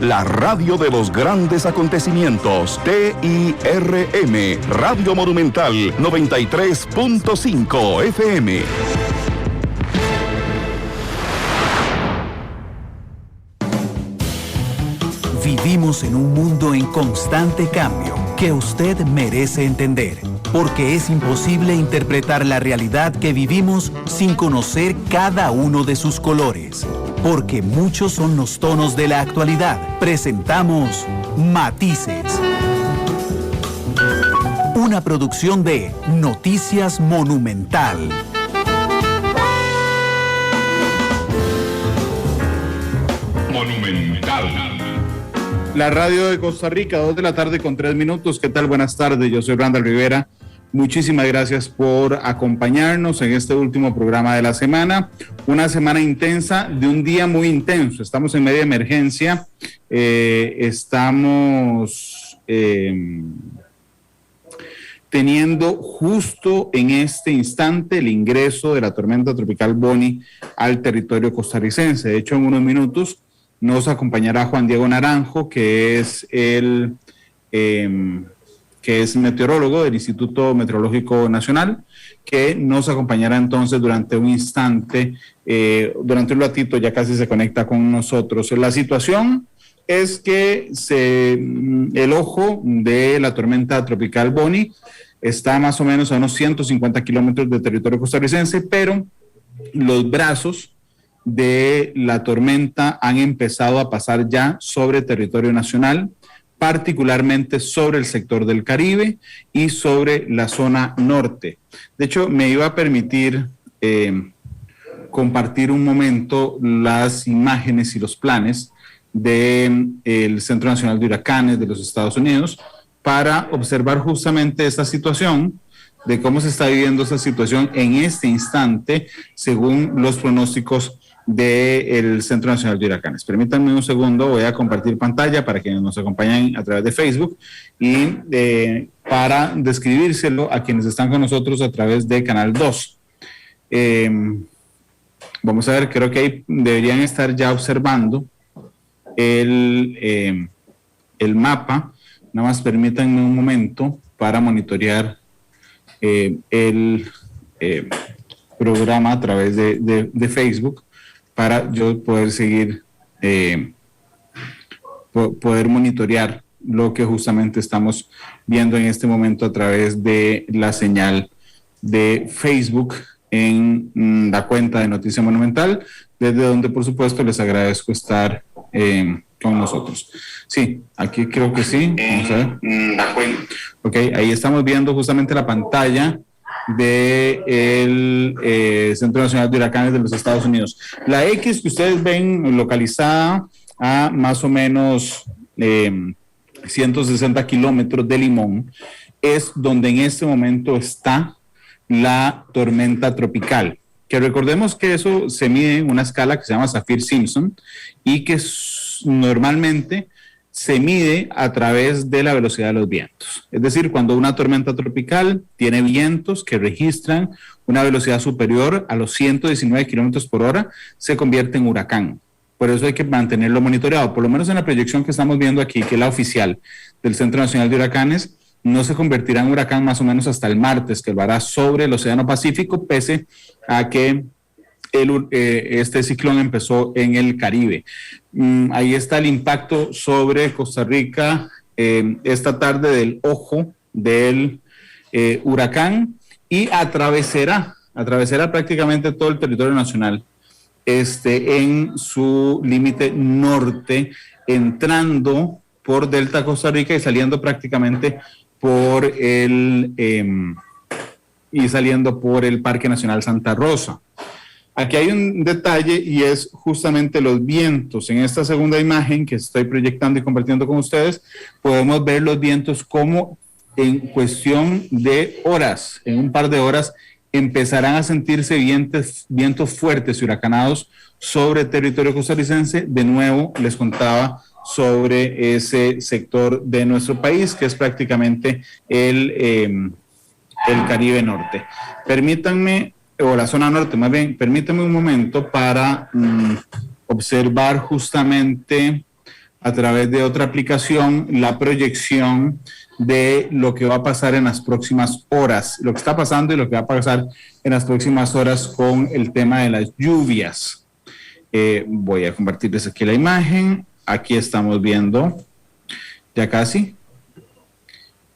la radio de los grandes acontecimientos. TIRM, Radio Monumental 93.5 FM. Vivimos en un mundo en constante cambio que usted merece entender, porque es imposible interpretar la realidad que vivimos sin conocer cada uno de sus colores. Porque muchos son los tonos de la actualidad. Presentamos Matices. Una producción de Noticias Monumental. Monumental. La radio de Costa Rica, 2 de la tarde con 3 minutos. ¿Qué tal? Buenas tardes, yo soy Randall Rivera. Muchísimas gracias por acompañarnos en este último programa de la semana. Una semana intensa, de un día muy intenso. Estamos en media emergencia. Estamos teniendo justo en este instante el ingreso de la tormenta tropical Bonnie al territorio costarricense. De hecho, en unos minutos nos acompañará Juan Diego Naranjo, que es meteorólogo del Instituto Meteorológico Nacional, que nos acompañará entonces durante un instante, durante un ratito, ya casi se conecta con nosotros. La situación es que el ojo de la tormenta tropical Bonnie está más o menos a unos 150 kilómetros de territorio costarricense, pero los brazos de la tormenta han empezado a pasar ya sobre territorio nacional, particularmente sobre el sector del Caribe y sobre la zona norte. De hecho, me iba a permitir compartir un momento las imágenes y los planes del Centro Nacional de Huracanes de los Estados Unidos para observar justamente esta situación, de cómo se está viviendo esta situación en este instante, según los pronósticos del Centro Nacional de Huracanes. Permítanme un segundo, voy a compartir pantalla para quienes nos acompañan a través de Facebook y para describírselo a quienes están con nosotros a través de Canal 2. Vamos a ver, creo que ahí deberían estar ya observando el mapa. Nada más permítanme un momento para monitorear el programa a través de Facebook, para yo poder seguir, poder monitorear lo que justamente estamos viendo en este momento a través de la señal de Facebook en la cuenta de Noticia Monumental, desde donde por supuesto les agradezco estar con nosotros. Sí, aquí creo que sí. Vamos a ver. Ok, ahí estamos viendo justamente la pantalla del Centro Nacional de Huracanes de los Estados Unidos. La X que ustedes ven localizada a más o menos 160 kilómetros de Limón es donde en este momento está la tormenta tropical. Que recordemos que eso se mide en una escala que se llama Saffir-Simpson y que normalmente se mide a través de la velocidad de los vientos. Es decir, cuando una tormenta tropical tiene vientos que registran una velocidad superior a los 119 kilómetros por hora, se convierte en huracán. Por eso hay que mantenerlo monitoreado. Por lo menos en la proyección que estamos viendo aquí, que es la oficial del Centro Nacional de Huracanes, no se convertirá en huracán más o menos hasta el martes, que lo hará sobre el Océano Pacífico, pese a que este ciclón empezó en el Caribe. Ahí está el impacto sobre Costa Rica esta tarde del ojo del huracán y atravesará prácticamente todo el territorio nacional en su límite norte, entrando por Delta Costa Rica y saliendo prácticamente por el Parque Nacional Santa Rosa. Aquí hay un detalle y es justamente los vientos. En esta segunda imagen que estoy proyectando y compartiendo con ustedes, podemos ver los vientos como en cuestión de horas, en un par de horas, empezarán a sentirse vientos fuertes y huracanados sobre territorio costarricense. De nuevo, les contaba sobre ese sector de nuestro país, que es prácticamente el Caribe Norte. Permítanme, o la zona norte más bien, permítanme un momento para observar justamente a través de otra aplicación la proyección de lo que va a pasar en las próximas horas, lo que está pasando y lo que va a pasar en las próximas horas con el tema de las lluvias. Voy a compartirles aquí la imagen. Aquí estamos viendo, ya casi.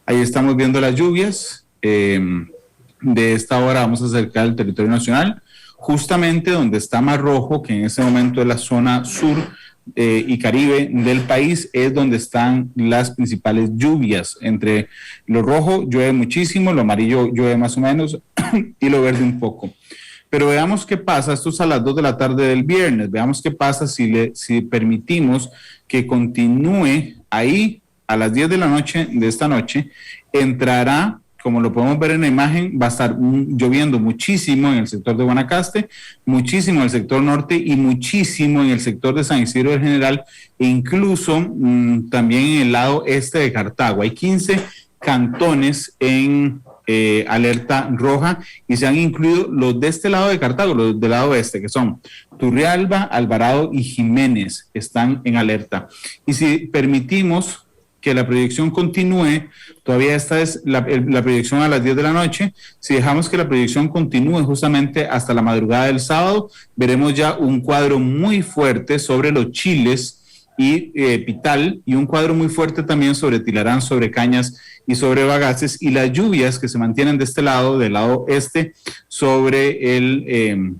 Ahí estamos viendo las lluvias. De esta hora vamos a acercar al territorio nacional, justamente donde está más rojo, que en este momento es la zona sur y Caribe del país, es donde están las principales lluvias. Entre lo rojo llueve muchísimo, lo amarillo llueve más o menos y lo verde un poco. Pero veamos qué pasa, esto es a las 2 de la tarde del viernes, veamos qué pasa si permitimos que continúe ahí a las 10 de la noche de esta noche. Entrará, como lo podemos ver en la imagen, va a estar lloviendo muchísimo en el sector de Guanacaste, muchísimo en el sector norte y muchísimo en el sector de San Isidro del General e incluso también en el lado este de Cartago. Hay 15 cantones en alerta roja y se han incluido los de este lado de Cartago, los del lado oeste, que son Turrialba, Alvarado y Jiménez, están en alerta. Y si permitimos que la proyección continúe, todavía esta es la proyección a las 10 de la noche, si dejamos que la proyección continúe justamente hasta la madrugada del sábado, veremos ya un cuadro muy fuerte sobre los chiles y Pital, y un cuadro muy fuerte también sobre Tilarán, sobre Cañas y sobre Bagaces, y las lluvias que se mantienen de este lado, del lado este, sobre el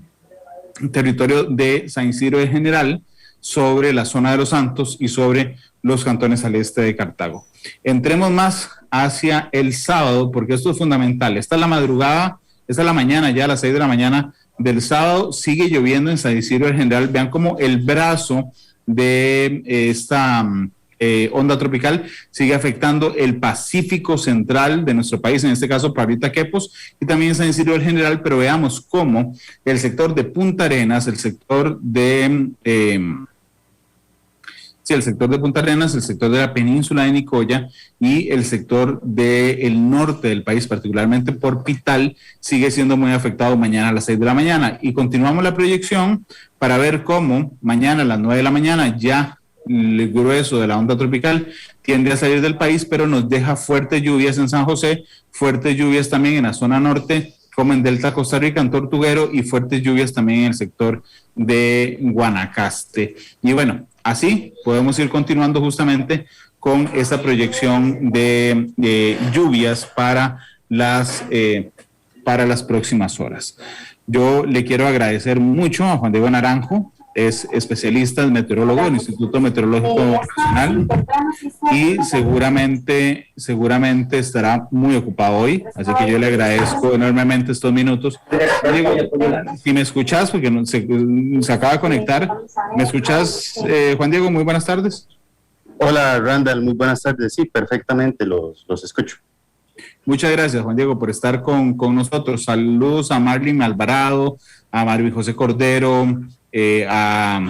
territorio de San Isidro de General, sobre la zona de Los Santos y sobre los cantones al este de Cartago. Entremos más hacia el sábado, porque esto es fundamental. Esta es la madrugada, esta es la mañana, ya a las 6 de la mañana del sábado, sigue lloviendo en San Isidro de General. Vean cómo el brazo de esta onda tropical sigue afectando el Pacífico central de nuestro país, en este caso Pablita Quepos y también San Isidro del General, pero veamos cómo el sector de Punta Arenas, el sector de el sector de Punta Arenas, el sector de la península de Nicoya y el sector del norte del país, particularmente por Pital, sigue siendo muy afectado mañana a las 6 de la mañana. Y continuamos la proyección para ver cómo mañana a las 9 de la mañana ya el grueso de la onda tropical tiende a salir del país, pero nos deja fuertes lluvias en San José, fuertes lluvias también en la zona norte, como en Delta Costa Rica, en Tortuguero, y fuertes lluvias también en el sector de Guanacaste. Y bueno, así podemos ir continuando justamente con esta proyección de lluvias para las próximas horas. Yo le quiero agradecer mucho a Juan Diego Naranjo, es especialista, es meteorólogo del Instituto Meteorológico Nacional y seguramente estará muy ocupado hoy, así que yo le agradezco enormemente estos minutos. Diego, si me escuchas, porque se acaba de conectar, ¿me escuchas, Juan Diego? Muy buenas tardes. Hola, Randall, muy buenas tardes. Sí, perfectamente, los escucho. Muchas gracias, Juan Diego, por estar con nosotros. Saludos a Marlene Alvarado, a Marvin José Cordero, a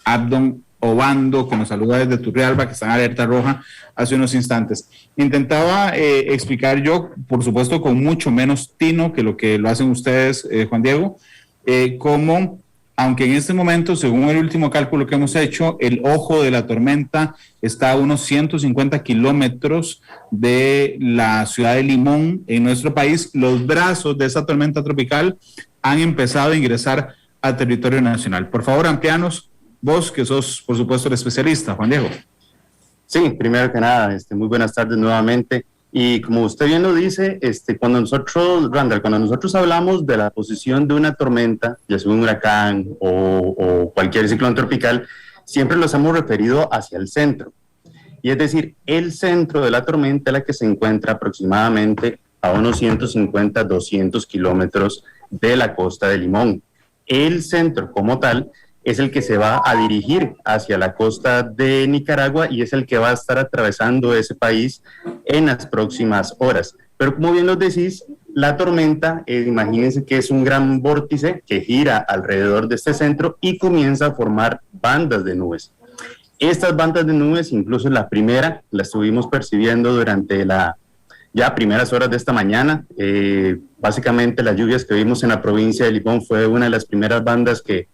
Abdon Obando, que nos saluda desde Turrialba, que está en alerta roja hace unos instantes. Intentaba explicar yo, por supuesto, con mucho menos tino que lo hacen ustedes, Juan Diego, cómo, aunque en este momento, según el último cálculo que hemos hecho, el ojo de la tormenta está a unos 150 kilómetros de la ciudad de Limón en nuestro país, los brazos de esa tormenta tropical han empezado a ingresar al territorio nacional. Por favor, amplíanos, vos que sos, por supuesto, el especialista, Juan Diego. Sí, primero que nada, muy buenas tardes nuevamente. Y como usted bien lo dice, cuando nosotros hablamos de la posición de una tormenta, ya sea un huracán o cualquier ciclón tropical, siempre los hemos referido hacia el centro. Y es decir, el centro de la tormenta es la que se encuentra aproximadamente a unos 150, 200 kilómetros de la costa de Limón. El centro como tal es el que se va a dirigir hacia la costa de Nicaragua y es el que va a estar atravesando ese país en las próximas horas. Pero como bien lo decís, la tormenta, imagínense que es un gran vórtice que gira alrededor de este centro y comienza a formar bandas de nubes. Estas bandas de nubes, incluso la primera, la estuvimos percibiendo durante ya primeras horas de esta mañana. Básicamente las lluvias que vimos en la provincia de Limón fue una de las primeras bandas que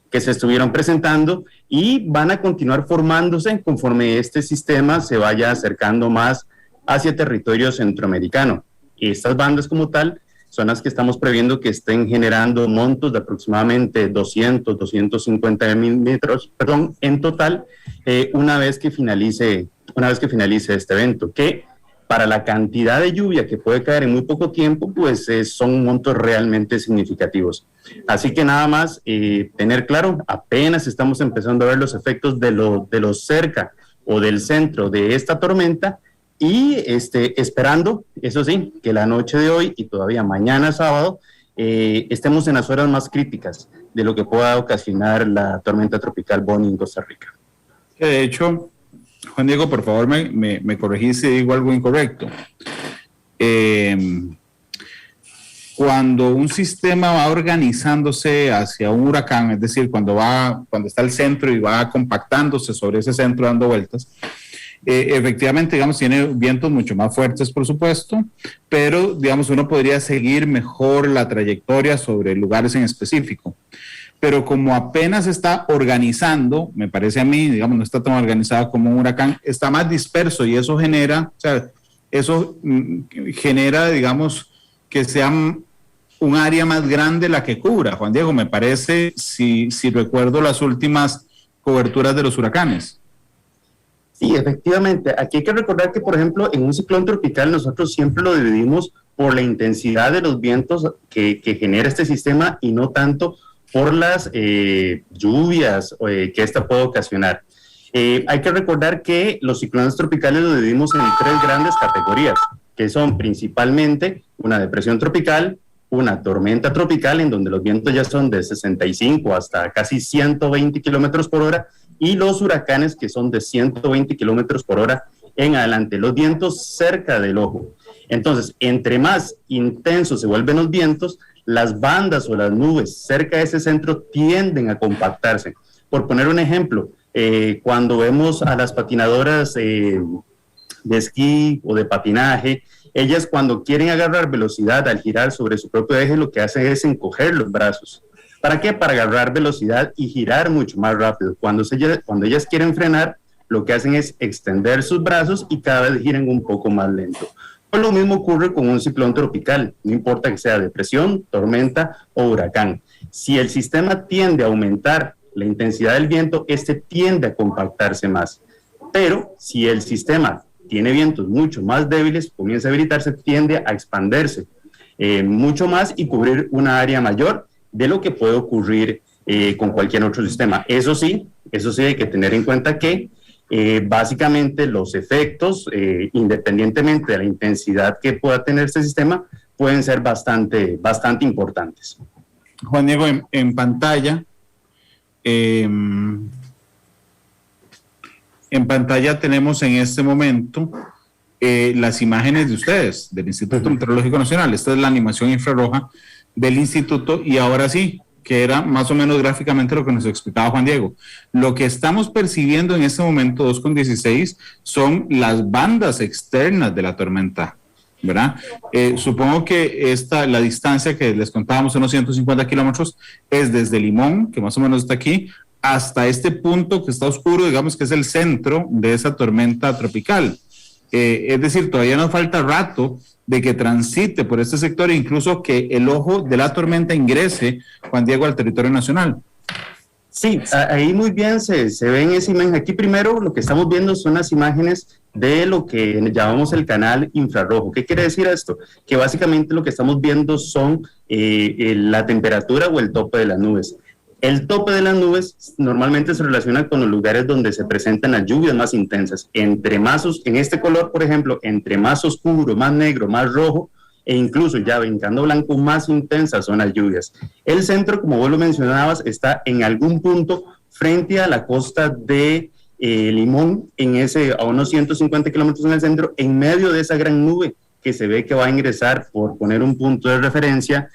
que se estuvieron presentando y van a continuar formándose conforme este sistema se vaya acercando más hacia territorio centroamericano. Estas bandas como tal son las que estamos previendo que estén generando montos de aproximadamente 250 milímetros, en total, una vez que finalice este evento, que para la cantidad de lluvia que puede caer en muy poco tiempo, pues son montos realmente significativos. Así que nada más tener claro, apenas estamos empezando a ver los efectos de lo cerca o del centro de esta tormenta, y esperando, eso sí, que la noche de hoy y todavía mañana sábado estemos en las horas más críticas de lo que pueda ocasionar la tormenta tropical Bonnie en Costa Rica. De hecho, Juan Diego, por favor, me corregís si digo algo incorrecto. Cuando un sistema va organizándose hacia un huracán, es decir, cuando está el centro y va compactándose sobre ese centro dando vueltas, efectivamente, digamos, tiene vientos mucho más fuertes, por supuesto, pero, digamos, uno podría seguir mejor la trayectoria sobre lugares en específico. Pero como apenas está organizando, me parece a mí, digamos, no está tan organizado como un huracán, está más disperso y eso genera, digamos, que sea un área más grande la que cubra. Juan Diego, me parece, si recuerdo las últimas coberturas de los huracanes. Sí, efectivamente. Aquí hay que recordar que, por ejemplo, en un ciclón tropical nosotros siempre lo dividimos por la intensidad de los vientos que genera este sistema y no tanto por las lluvias que esta puede ocasionar. Hay que recordar que los ciclones tropicales los dividimos en 3 grandes categorías, que son principalmente una depresión tropical, una tormenta tropical, en donde los vientos ya son de 65 hasta casi 120 kilómetros por hora, y los huracanes, que son de 120 kilómetros por hora en adelante, los vientos cerca del ojo. Entonces, entre más intensos se vuelven los vientos, las bandas o las nubes cerca de ese centro tienden a compactarse. Por poner un ejemplo, cuando vemos a las patinadoras de esquí o de patinaje, ellas cuando quieren agarrar velocidad al girar sobre su propio eje, lo que hacen es encoger los brazos. ¿Para qué? Para agarrar velocidad y girar mucho más rápido. Cuando ellas quieren frenar, lo que hacen es extender sus brazos y cada vez giran un poco más lento. Pues lo mismo ocurre con un ciclón tropical, no importa que sea depresión, tormenta o huracán. Si el sistema tiende a aumentar la intensidad del viento, este tiende a compactarse más. Pero si el sistema tiene vientos mucho más débiles, comienza a debilitarse, tiende a expandirse mucho más y cubrir una área mayor de lo que puede ocurrir con cualquier otro sistema. Eso sí hay que tener en cuenta que básicamente los efectos, independientemente de la intensidad que pueda tener este sistema, pueden ser bastante importantes. Juan Diego, en pantalla, tenemos en este momento las imágenes de ustedes, del Instituto Meteorológico Nacional. Esta es la animación infrarroja del instituto, y ahora sí, que era más o menos gráficamente lo que nos explicaba Juan Diego. Lo que estamos percibiendo en este momento, 2,16, son las bandas externas de la tormenta, ¿verdad? Supongo que la distancia que les contábamos, unos 150 kilómetros, es desde Limón, que más o menos está aquí, hasta este punto que está oscuro, digamos que es el centro de esa tormenta tropical. Es decir, todavía nos falta rato de que transite por este sector e incluso que el ojo de la tormenta ingrese, Juan Diego, al territorio nacional. Sí, ahí muy bien se ve en esa imagen. Aquí primero lo que estamos viendo son las imágenes de lo que llamamos el canal infrarrojo. ¿Qué quiere decir esto? Que básicamente lo que estamos viendo son la temperatura o el tope de las nubes. El tope de las nubes normalmente se relaciona con los lugares donde se presentan las lluvias más intensas. Entre más, en este color, por ejemplo, entre más oscuro, más negro, más rojo, e incluso ya brincando blanco, más intensas son las lluvias. El centro, como vos lo mencionabas, está en algún punto frente a la costa de Limón, a unos 150 kilómetros en el centro, en medio de esa gran nube que se ve que va a ingresar, por poner un punto de referencia,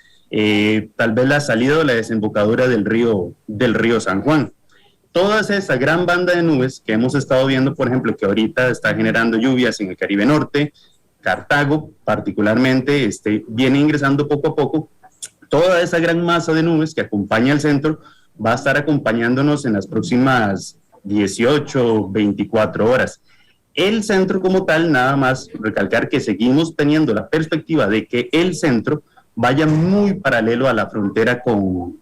tal vez la salida o la desembocadura del río San Juan. Toda esa gran banda de nubes que hemos estado viendo, por ejemplo, que ahorita está generando lluvias en el Caribe Norte, Cartago particularmente, viene ingresando poco a poco. Toda esa gran masa de nubes que acompaña al centro va a estar acompañándonos en las próximas 18, 24 horas. El centro como tal, nada más recalcar que seguimos teniendo la perspectiva de que el centro vaya muy paralelo a la frontera con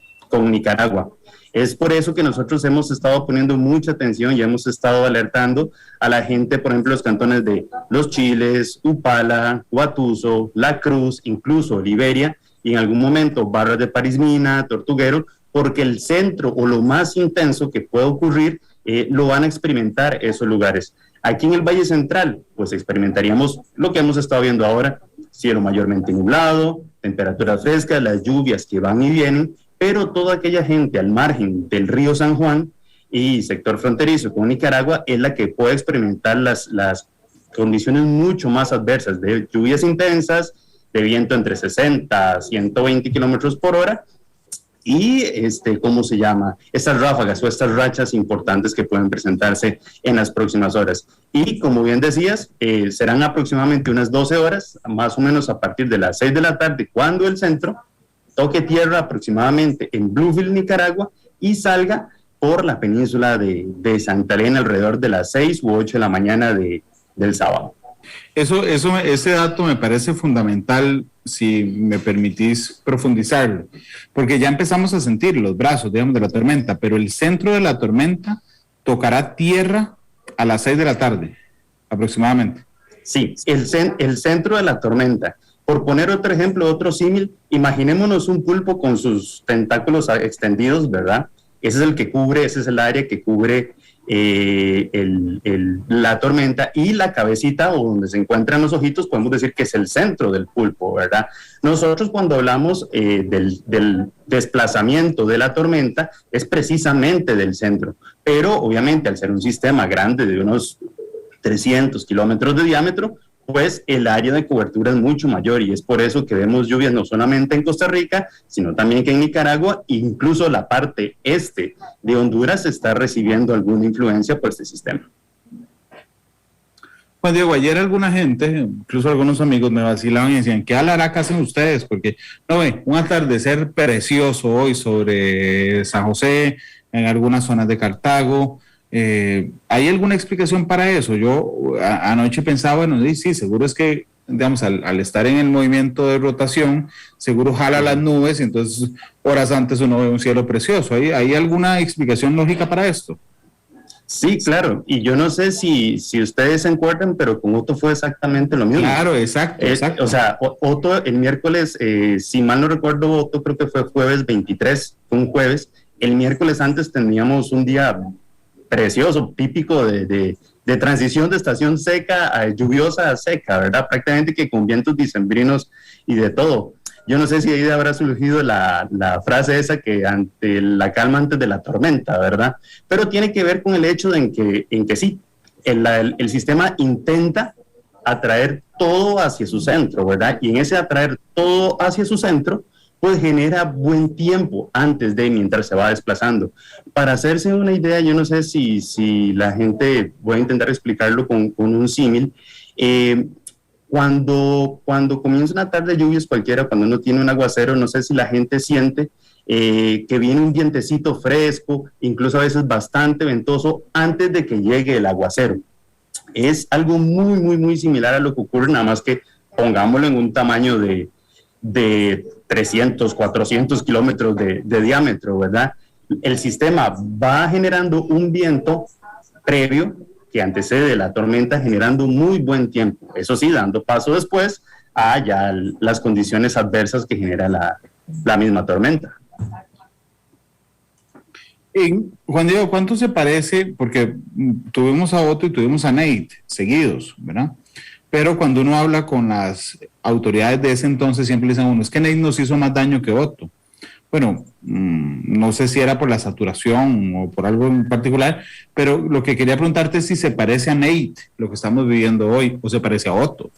Nicaragua. Es por eso que nosotros hemos estado poniendo mucha atención y hemos estado alertando a la gente, por ejemplo, los cantones de Los Chiles, Upala, Huatuso, La Cruz, incluso Liberia, y en algún momento Barras de Parismina, Tortuguero, porque el centro o lo más intenso que puede ocurrir lo van a experimentar esos lugares. Aquí en el Valle Central, pues experimentaríamos lo que hemos estado viendo ahora, cielo mayormente nublado, temperaturas frescas, las lluvias que van y vienen, pero toda aquella gente al margen del río San Juan y sector fronterizo con Nicaragua es la que puede experimentar las condiciones mucho más adversas de lluvias intensas, de viento entre 60 a 120 kilómetros por hora, y ¿cómo se llama? Estas ráfagas o estas rachas importantes que pueden presentarse en las próximas horas. Y como bien decías, serán aproximadamente unas 12 horas, más o menos a partir de las 6 de la tarde, cuando el centro toque tierra aproximadamente en Bluefield, Nicaragua, y salga por la península de Santa Elena alrededor de las 6 u 8 de la mañana del sábado. Ese dato me parece fundamental, si me permitís profundizarlo, porque ya empezamos a sentir los brazos, digamos, de la tormenta, pero el centro de la tormenta tocará tierra a las 6 de la tarde, aproximadamente. Sí, el centro de la tormenta. Por poner otro ejemplo, otro símil, imaginémonos un pulpo con sus tentáculos extendidos, ¿verdad? Ese es el que cubre, ese es el área que cubre la tormenta, y la cabecita o donde se encuentran los ojitos podemos decir que es el centro del pulpo, ¿verdad? Nosotros cuando hablamos del desplazamiento de la tormenta es precisamente del centro, pero obviamente al ser un sistema grande de unos 300 kilómetros de diámetro, pues el área de cobertura es mucho mayor, y es por eso que vemos lluvias no solamente en Costa Rica, sino también que en Nicaragua, incluso la parte este de Honduras está recibiendo alguna influencia por este sistema. Juan Diego, ayer alguna gente, incluso algunos amigos me vacilaban y decían, ¿qué alaraca hacen ustedes? Porque, no ve, un atardecer precioso hoy sobre San José, en algunas zonas de Cartago. ¿Hay alguna explicación para eso? Yo anoche pensaba, bueno, sí, seguro es que, digamos, al estar en el movimiento de rotación, seguro jala las nubes y entonces horas antes uno ve un cielo precioso. ¿Hay alguna explicación lógica para esto? Sí, claro, y yo no sé si ustedes se acuerdan, pero con Otto fue exactamente lo mismo. Claro, exacto. O sea, Otto el miércoles, si mal no recuerdo, Otto creo que fue jueves 23, fue un jueves. El miércoles antes teníamos un día precioso, típico de transición de estación seca a lluviosa a seca, ¿verdad? Prácticamente que con vientos dicembrinos y de todo. Yo no sé si ahí habrá surgido la frase esa que ante la calma antes de la tormenta, ¿verdad? Pero tiene que ver con el hecho de en que sí, el sistema intenta atraer todo hacia su centro, ¿verdad? Y en ese atraer todo hacia su centro, pues genera buen tiempo antes de mientras se va desplazando. Para hacerse una idea, yo no sé si la gente, voy a intentar explicarlo con un símil. Cuando comienza una tarde de lluvias cualquiera, cuando uno tiene un aguacero, no sé si la gente siente que viene un vientecito fresco, incluso a veces bastante ventoso, antes de que llegue el aguacero. Es algo muy, muy, muy similar a lo que ocurre, nada más que pongámoslo en un tamaño de 300, 400 kilómetros de diámetro, ¿verdad? El sistema va generando un viento previo que antecede la tormenta, generando muy buen tiempo. Eso sí, dando paso después a ya las condiciones adversas que genera la misma tormenta. Juan Diego, ¿cuánto se parece? Porque tuvimos a Otto y tuvimos a Nate seguidos, ¿verdad? Pero cuando uno habla con las autoridades de ese entonces, siempre le dicen a uno, es que Nate nos hizo más daño que Otto. Bueno, no sé si era por la saturación o por algo en particular, pero lo que quería preguntarte es si se parece a Nate, lo que estamos viviendo hoy, o se parece a Otto.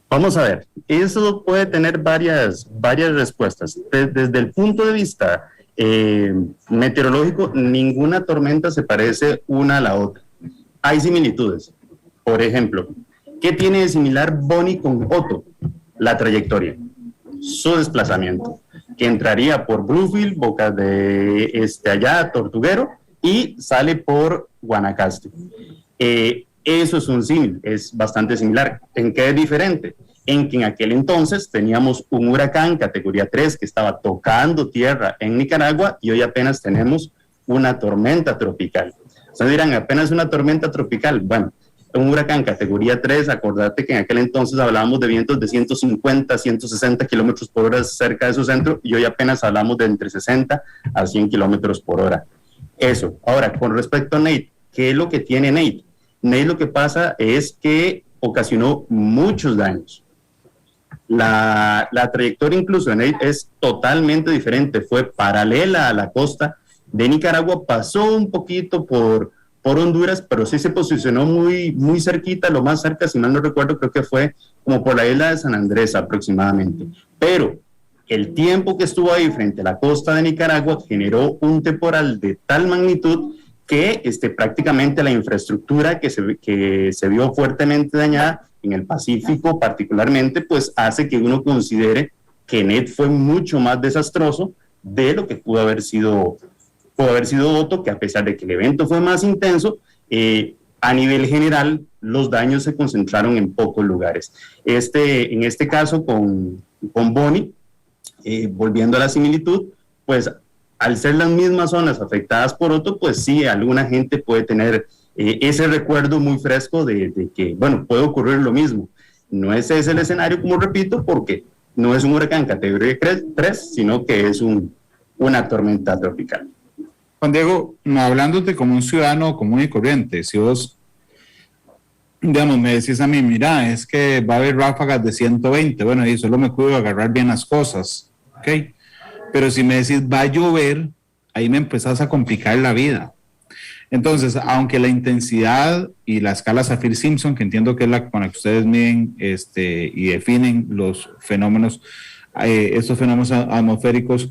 Vamos a ver, eso puede tener varias respuestas. Desde el punto de vista meteorológico, ninguna tormenta se parece una a la otra. Hay similitudes. Por ejemplo, ¿qué tiene de similar Bonnie con Otto? La trayectoria, su desplazamiento. que entraría por Bluefield, Bocas de allá, Tortuguero, y sale por Guanacaste. Eso es un símil, es bastante similar. ¿En qué es diferente? En que en aquel entonces teníamos un huracán categoría 3 que estaba tocando tierra en Nicaragua y hoy apenas tenemos una tormenta tropical. Ustedes dirán, apenas una tormenta tropical. Bueno, un huracán categoría 3, acordate que en aquel entonces hablábamos de vientos de 150, 160 kilómetros por hora cerca de su centro y hoy apenas hablamos de entre 60 a 100 kilómetros por hora. Eso. Ahora, con respecto a Nate, ¿qué es lo que tiene Nate? Nate lo que pasa es que ocasionó muchos daños. La trayectoria incluso de Nate es totalmente diferente, fue paralela a la costa de Nicaragua, pasó un poquito por Honduras, pero sí se posicionó muy, muy cerquita, lo más cerca, si mal no recuerdo, creo que fue como por la isla de San Andrés aproximadamente. Pero el tiempo que estuvo ahí frente a la costa de Nicaragua generó un temporal de tal magnitud que prácticamente la infraestructura que se vio fuertemente dañada en el Pacífico particularmente, pues hace que uno considere que Nate fue mucho más desastroso de lo que pudo haber sido Otto, que a pesar de que el evento fue más intenso, a nivel general los daños se concentraron en pocos lugares. En este caso con Bonnie, volviendo a la similitud, pues al ser las mismas zonas afectadas por Otto, pues sí, alguna gente puede tener ese recuerdo muy fresco de que, bueno, puede ocurrir lo mismo. No es ese el escenario, como repito, porque no es un huracán categoría 3, sino que es una tormenta tropical. Juan Diego, hablándote como un ciudadano común y corriente, si vos, digamos, me decís a mí, mira, es que va a haber ráfagas de 120, bueno, y solo me cuido de agarrar bien las cosas, ¿ok? Pero si me decís, va a llover, ahí me empezás a complicar la vida. Entonces, aunque la intensidad y la escala Saffir-Simpson, que entiendo que es la con la que ustedes miden y definen los fenómenos, estos fenómenos atmosféricos,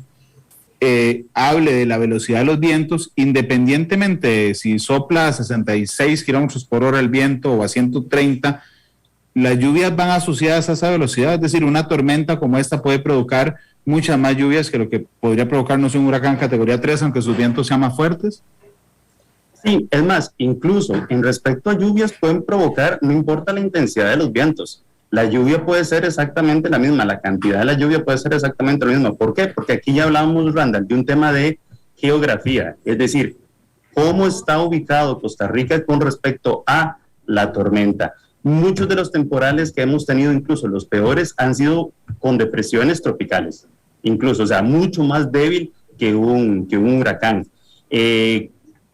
hable de la velocidad de los vientos, independientemente de si sopla a 66 kilómetros por hora el viento o a 130, las lluvias van asociadas a esa velocidad. Es decir, una tormenta como esta puede provocar muchas más lluvias que lo que podría provocarnos un huracán categoría 3, aunque sus vientos sean más fuertes. Sí, es más, incluso en respecto a lluvias pueden provocar, no importa la intensidad de los vientos, la lluvia puede ser exactamente la misma, la cantidad de la lluvia puede ser exactamente la misma. ¿Por qué? Porque aquí ya hablábamos, Randall, de un tema de geografía, es decir, cómo está ubicado Costa Rica con respecto a la tormenta. Muchos de los temporales que hemos tenido, incluso los peores, han sido con depresiones tropicales, incluso, o sea, mucho más débil que un huracán.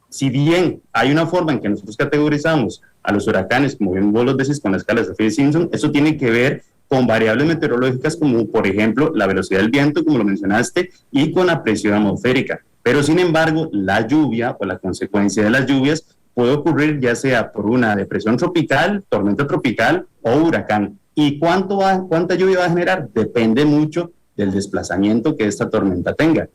Si bien hay una forma en que nosotros categorizamos a los huracanes, como bien vos los decís, con la escala de Saffir-Simpson, eso tiene que ver con variables meteorológicas como, por ejemplo, la velocidad del viento, como lo mencionaste, y con la presión atmosférica. Pero, sin embargo, la lluvia o la consecuencia de las lluvias puede ocurrir ya sea por una depresión tropical, tormenta tropical o huracán. ¿Y cuánta lluvia va a generar? Depende mucho del desplazamiento que esta tormenta tenga.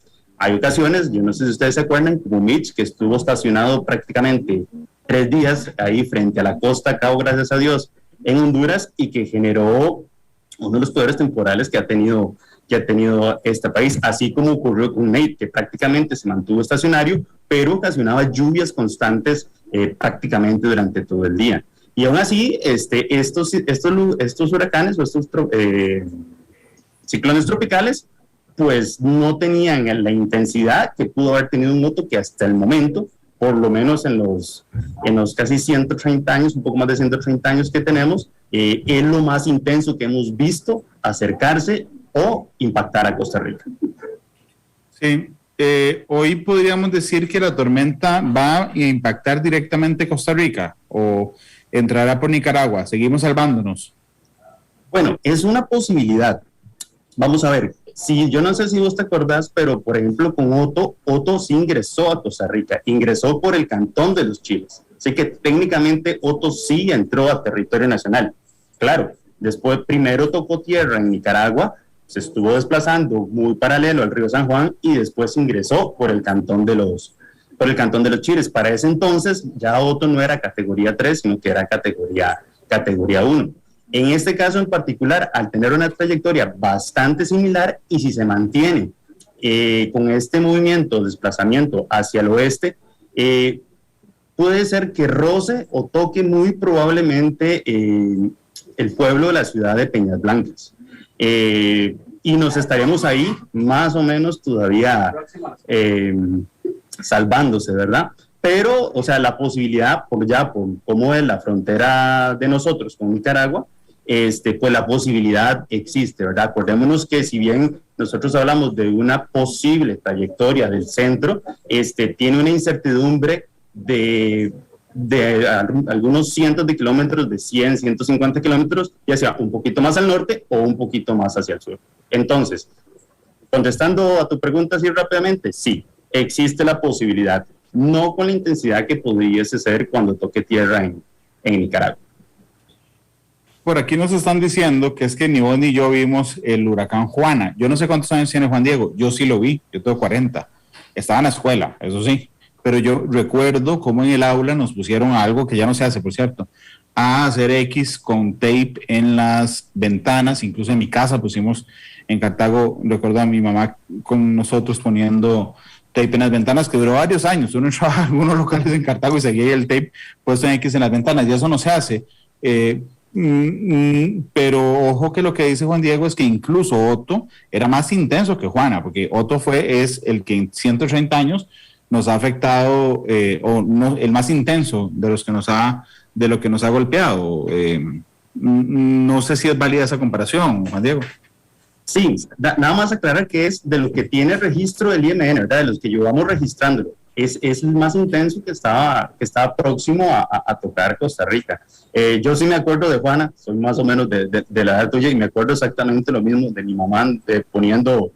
Hay ocasiones, yo no sé si ustedes se acuerdan, como Mitch, que estuvo estacionado prácticamente 3 días ahí frente a la costa, Cabo, gracias a Dios, en Honduras, y que generó uno de los peores temporales que ha tenido este país, así como ocurrió con Nate, que prácticamente se mantuvo estacionario, pero ocasionaba lluvias constantes prácticamente durante todo el día. Y aún así, estos huracanes o estos ciclones tropicales, pues no tenían la intensidad que pudo haber tenido un Otto, que hasta el momento, por lo menos en los casi 130 años, un poco más de 130 años que tenemos, es lo más intenso que hemos visto acercarse o impactar a Costa Rica. Sí, hoy podríamos decir que la tormenta va a impactar directamente a Costa Rica o entrará por Nicaragua. Seguimos salvándonos. Bueno, es una posibilidad. Vamos a ver. Sí, yo no sé si vos te acordás, pero por ejemplo con Otto sí ingresó a Costa Rica, ingresó por el Cantón de los Chiles. Así que técnicamente Otto sí entró a territorio nacional. Claro, después primero tocó tierra en Nicaragua, se estuvo desplazando muy paralelo al río San Juan y después ingresó por el Cantón de los Chiles. Para ese entonces ya Otto no era categoría 3, sino que era categoría 1. En este caso en particular, al tener una trayectoria bastante similar y si se mantiene con este movimiento, desplazamiento hacia el oeste, puede ser que roce o toque muy probablemente el pueblo de la ciudad de Peñas Blancas. Y nos estaríamos ahí más o menos todavía salvándose, ¿verdad? Pero, o sea, la posibilidad, por cómo es la frontera de nosotros con Nicaragua, pues la posibilidad existe, ¿verdad? Acordémonos que si bien nosotros hablamos de una posible trayectoria del centro, tiene una incertidumbre de algunos cientos de kilómetros, de 100, 150 kilómetros, ya sea un poquito más al norte o un poquito más hacia el sur. Entonces, contestando a tu pregunta así rápidamente, sí, existe la posibilidad, no con la intensidad que pudiese ser cuando toque tierra en Nicaragua. Por aquí nos están diciendo que es que ni vos ni yo vimos el huracán Juana. Yo no sé cuántos años tiene Juan Diego, yo sí lo vi, yo tengo 40. Estaba en la escuela, eso sí, pero yo recuerdo cómo en el aula nos pusieron algo que ya no se hace, por cierto, a hacer X con tape en las ventanas. Incluso en mi casa pusimos en Cartago, recuerdo a mi mamá con nosotros poniendo tape en las ventanas, que duró varios años. Uno entraba a algunos locales en Cartago y seguía el tape puesto en X en las ventanas, y eso no se hace. Pero ojo que lo que dice Juan Diego es que incluso Otto era más intenso que Juana, porque Otto es el que en 130 años nos ha afectado, o no, el más intenso de lo que nos ha golpeado. No sé si es válida esa comparación, Juan Diego. Sí, nada más aclarar que es de lo que tiene registro del IMN, ¿verdad? De los que llevamos registrándolo. Es el más intenso que estaba próximo a tocar Costa Rica. Yo sí me acuerdo de Juana, soy más o menos de la edad tuya, y me acuerdo exactamente lo mismo de mi mamá poniendo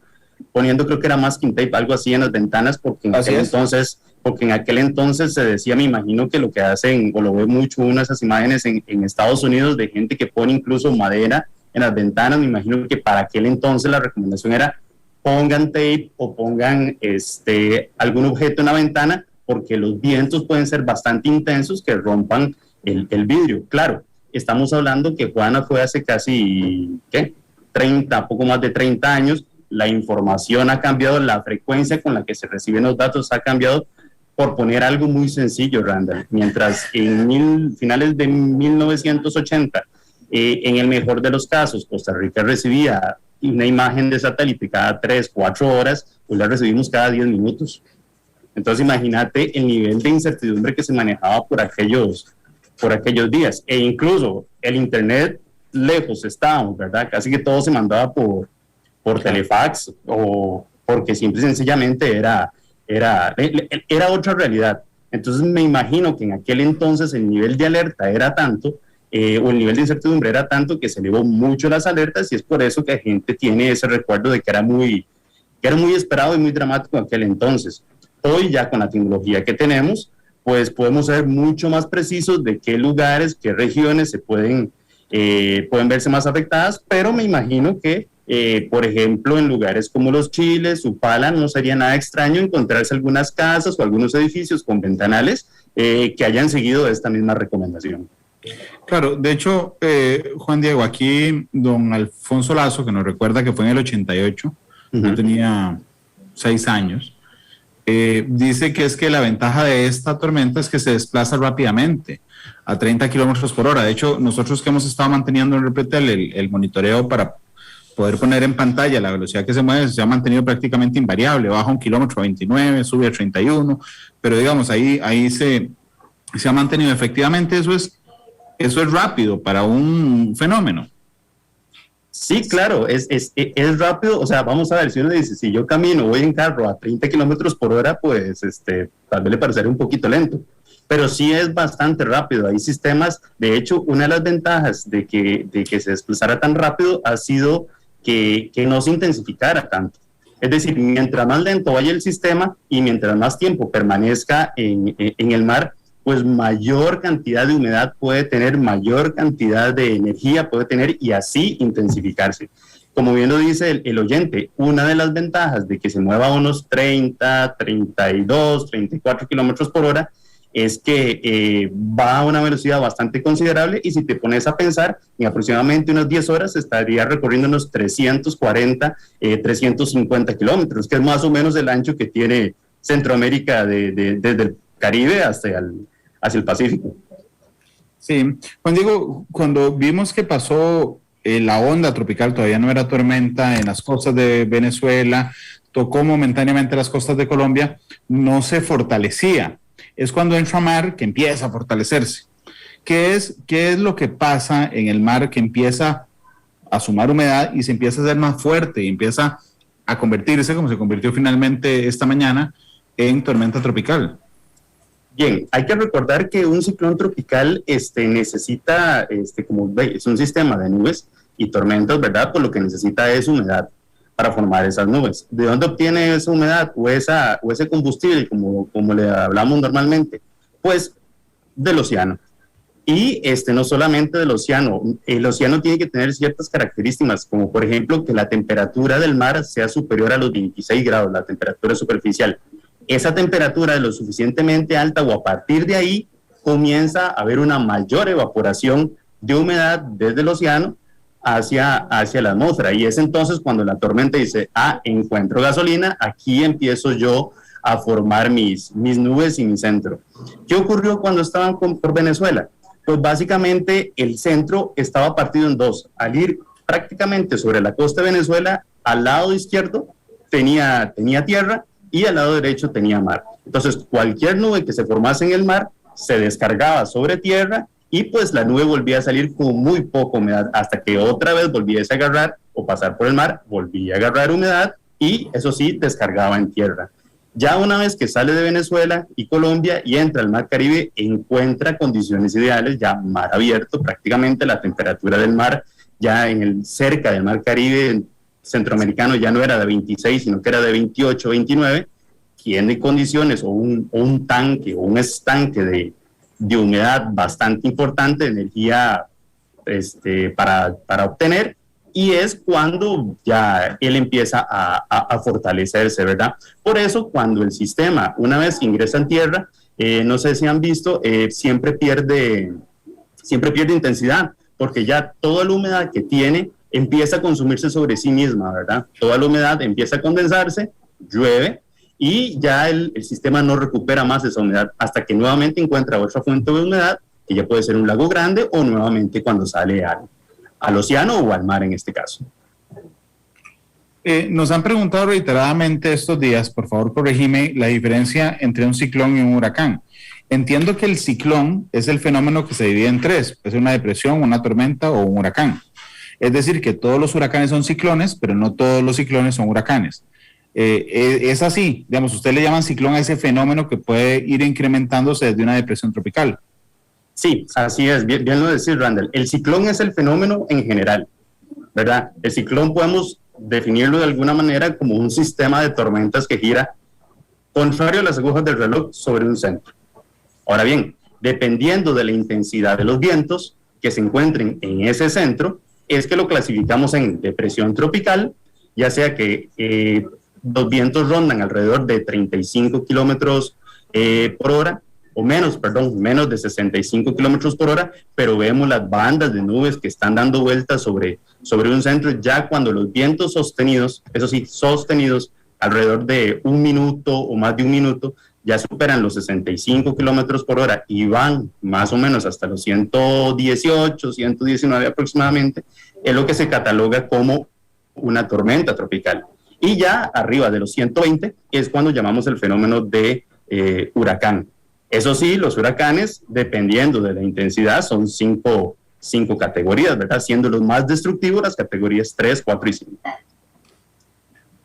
creo que era masking tape, algo así en las ventanas, porque en aquel entonces se decía, me imagino que lo que hacen, o lo veo mucho una de esas imágenes en Estados Unidos, de gente que pone incluso madera en las ventanas. Me imagino que para aquel entonces la recomendación era pongan tape o pongan algún objeto en la ventana, porque los vientos pueden ser bastante intensos que rompan el vidrio. Claro, estamos hablando que Juana fue hace casi, poco más de 30 años, la información ha cambiado, la frecuencia con la que se reciben los datos ha cambiado. Por poner algo muy sencillo, Randall, mientras en finales de 1980, en el mejor de los casos, Costa Rica recibía una imagen de satélite cada 3, 4 horas, pues la recibimos cada 10 minutos. Entonces imagínate el nivel de incertidumbre que se manejaba por aquellos días. E incluso el internet lejos estábamos, ¿verdad? Casi que todo se mandaba por telefax, o porque simple y sencillamente era otra realidad. Entonces me imagino que en aquel entonces el nivel de alerta era tanto, o el nivel de incertidumbre era tanto, que se elevó mucho las alertas, y es por eso que la gente tiene ese recuerdo de que era muy esperado y muy dramático en aquel entonces. Hoy ya con la tecnología que tenemos, pues podemos ser mucho más precisos de qué lugares, qué regiones se pueden verse más afectadas, pero me imagino que por ejemplo, en lugares como Los Chiles, Upala, no sería nada extraño encontrarse algunas casas o algunos edificios con ventanales que hayan seguido esta misma recomendación. Claro, de hecho, Juan Diego, aquí don Alfonso Lazo, que nos recuerda que fue en el 88, yo tenía 6 años, dice que es que la ventaja de esta tormenta es que se desplaza rápidamente, a 30 kilómetros por hora. De hecho, nosotros que hemos estado manteniendo en Repretel el monitoreo para poder poner en pantalla la velocidad que se mueve, se ha mantenido prácticamente invariable, baja 1 kilómetro a 29, sube a 31, pero digamos, ahí se ha mantenido. Efectivamente, eso es rápido para un fenómeno. Sí, claro, es rápido. O sea, vamos a ver, si uno dice, si yo camino, voy en carro a 30 kilómetros por hora, pues tal vez le parecerá un poquito lento, pero sí es bastante rápido. Hay sistemas, de hecho, una de las ventajas de que se desplazara tan rápido ha sido que no se intensificara tanto. Es decir, mientras más lento vaya el sistema y mientras más tiempo permanezca en el mar, pues mayor cantidad de humedad puede tener, mayor cantidad de energía puede tener, y así intensificarse. Como bien lo dice el oyente, una de las ventajas de que se mueva a unos 30, 32, 34 kilómetros por hora es que va a una velocidad bastante considerable y si te pones a pensar, en aproximadamente unas 10 horas estaría recorriendo unos 340, 350 kilómetros, que es más o menos el ancho que tiene Centroamérica desde el Caribe hacia el Pacífico. Sí, Juan Diego, cuando vimos que pasó la onda tropical, todavía no era tormenta, en las costas de Venezuela, tocó momentáneamente las costas de Colombia, no se fortalecía. Es cuando entra mar que empieza a fortalecerse. ¿Qué es lo que pasa en el mar que empieza a sumar humedad y se empieza a hacer más fuerte y empieza a convertirse, como se convirtió finalmente esta mañana, en tormenta tropical? Bien, hay que recordar que un ciclón tropical necesita, como veis, es un sistema de nubes y tormentas, ¿verdad? Por lo que necesita es humedad para formar esas nubes. ¿De dónde obtiene esa humedad o ese combustible, como le hablamos normalmente? Pues del océano. Y no solamente del océano, el océano tiene que tener ciertas características, como por ejemplo que la temperatura del mar sea superior a los 26 grados, la temperatura superficial. Esa temperatura es lo suficientemente alta o a partir de ahí comienza a haber una mayor evaporación de humedad desde el océano hacia la atmósfera. Y es entonces cuando la tormenta dice, encuentro gasolina, aquí empiezo yo a formar mis nubes y mi centro. ¿Qué ocurrió cuando estaban por Venezuela? Pues básicamente el centro estaba partido en dos. Al ir prácticamente sobre la costa de Venezuela, al lado izquierdo tenía tierra y al lado derecho tenía mar. Entonces cualquier nube que se formase en el mar se descargaba sobre tierra y pues la nube volvía a salir con muy poca humedad hasta que otra vez volviese a agarrar o pasar por el mar, volvía a agarrar humedad y eso sí, descargaba en tierra. Ya una vez que sale de Venezuela y Colombia y entra al Mar Caribe, encuentra condiciones ideales, ya mar abierto, prácticamente la temperatura del mar ya cerca del Mar Caribe centroamericano ya no era de 26, sino que era de 28, 29, tiene condiciones o un tanque o un estanque de humedad bastante importante, de energía para obtener, y es cuando ya él empieza a fortalecerse, ¿verdad? Por eso, cuando el sistema, una vez ingresa en tierra, no sé si han visto, siempre pierde intensidad, porque ya toda la humedad que tiene empieza a consumirse sobre sí misma, ¿verdad? Toda la humedad empieza a condensarse, llueve, y ya el sistema no recupera más esa humedad hasta que nuevamente encuentra otra fuente de humedad, que ya puede ser un lago grande o nuevamente cuando sale al océano o al mar en este caso. Nos han preguntado reiteradamente estos días, por favor corregime, la diferencia entre un ciclón y un huracán. Entiendo que el ciclón es el fenómeno que se divide en tres, es una depresión, una tormenta o un huracán. Es decir, que todos los huracanes son ciclones, pero no todos los ciclones son huracanes. Es así, digamos, usted le llaman ciclón a ese fenómeno que puede ir incrementándose desde una depresión tropical. Sí, así es, bien lo decís, Randall. El ciclón es el fenómeno en general, ¿verdad? El ciclón podemos definirlo de alguna manera como un sistema de tormentas que gira contrario a las agujas del reloj sobre un centro. Ahora bien, dependiendo de la intensidad de los vientos que se encuentren en ese centro, es que lo clasificamos en depresión tropical, ya sea que los vientos rondan alrededor de 35 kilómetros por hora, o menos de 65 kilómetros por hora, pero vemos las bandas de nubes que están dando vueltas sobre un centro, ya cuando los vientos sostenidos, eso sí, sostenidos alrededor de un minuto o más de un minuto, ya superan los 65 kilómetros por hora y van más o menos hasta los 118, 119 aproximadamente, es lo que se cataloga como una tormenta tropical. Y ya arriba de los 120 es cuando llamamos el fenómeno de huracán. Eso sí, los huracanes, dependiendo de la intensidad, son cinco categorías, ¿verdad? Siendo los más destructivos las categorías 3, 4 y 5.